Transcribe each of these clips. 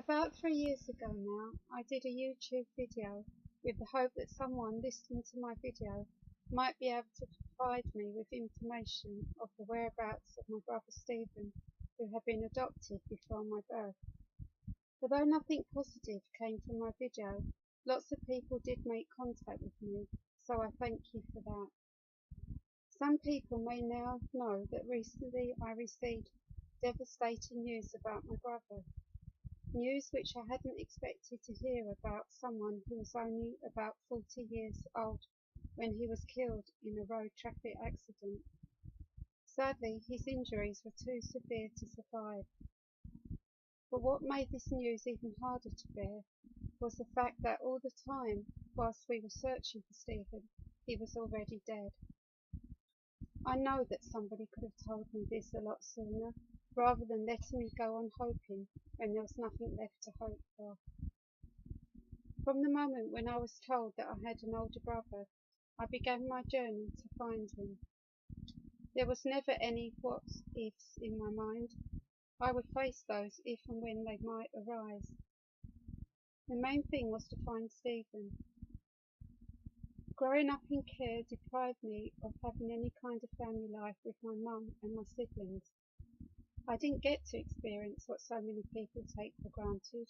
About 3 years ago now, I did a YouTube video with the hope that someone listening to my video might be able to provide me with information of the whereabouts of my brother Stephen, who had been adopted before my birth. Although nothing positive came from my video, lots of people did make contact with me, so I thank you for that. Some people may now know that recently I received devastating news about my brother. News which I hadn't expected to hear about someone who was only about 40 years old when he was killed in a road traffic accident. Sadly, his injuries were too severe to survive. But what made this news even harder to bear was the fact that all the time, whilst we were searching for Stephen, he was already dead. I know that somebody could have told me this a lot sooner, rather than letting me go on hoping when there was nothing left to hope for. From the moment when I was told that I had an older brother, I began my journey to find him. There was never any what-ifs in my mind. I would face those if and when they might arise. The main thing was to find Stephen. Growing up in care deprived me of having any kind of family life with my mum and my siblings. I didn't get to experience what so many people take for granted.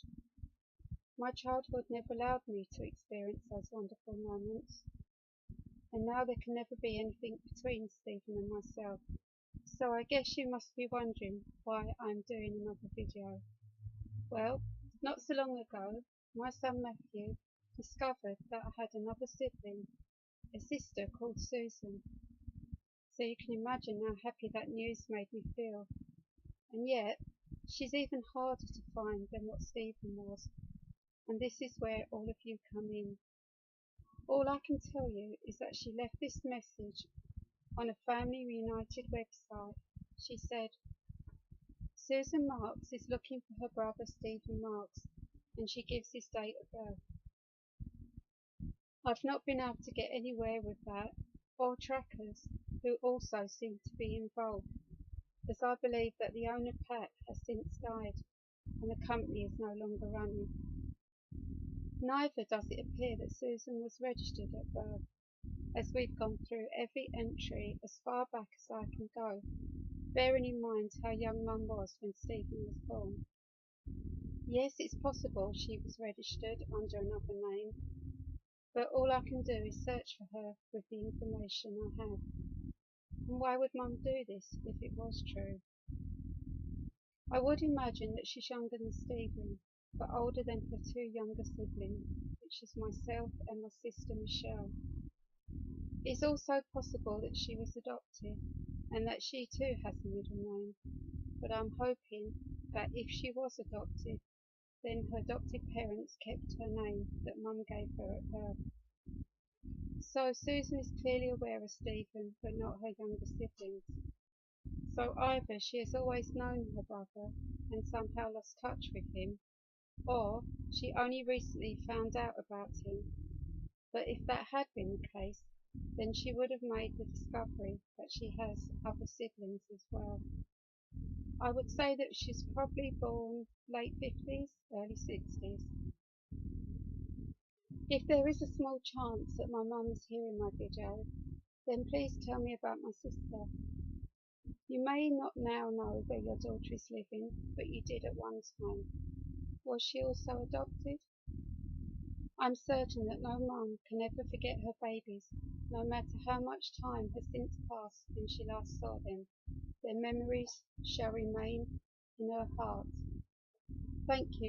My childhood never allowed me to experience those wonderful moments, and now there can never be anything between Stephen and myself. So I guess you must be wondering why I'm doing another video. Well, not so long ago, my son Matthew discovered that I had another sibling, a sister called Susan. So you can imagine how happy that news made me feel. And yet, she's even harder to find than what Stephen was, and this is where all of you come in. All I can tell you is that she left this message on a Family Reunited website. She said, "Susan Marks is looking for her brother Stephen Marks," and she gives his date of birth. I've not been able to get anywhere with that, or trackers, who also seem to be involved, as I believe that the owner Pat has since died and the company is no longer running. Neither does it appear that Susan was registered at birth, as we've gone through every entry as far back as I can go, bearing in mind how young Mum was when Stephen was born. Yes, it's possible she was registered under another name, but all I can do is search for her with the information I have. And why would Mum do this if it was true? I would imagine that she's younger than Stephen, but older than her two younger siblings, which is myself and my sister Michelle. It's also possible that she was adopted, and that she too has a middle name, but I'm hoping that if she was adopted, then her adopted parents kept her name that Mum gave her at birth. So Susan is clearly aware of Stephen, but not her younger siblings. So either she has always known her brother and somehow lost touch with him, or she only recently found out about him. But if that had been the case, then she would have made the discovery that she has other siblings as well. I would say that she's probably born late 50s, early 60s. If there is a small chance that my mum is hearing my video, then please tell me about my sister. You may not now know where your daughter is living, but you did at one time. Was she also adopted? I'm certain that no mum can ever forget her babies, no matter how much time has since passed since she last saw them. Their memories shall remain in her heart. Thank you.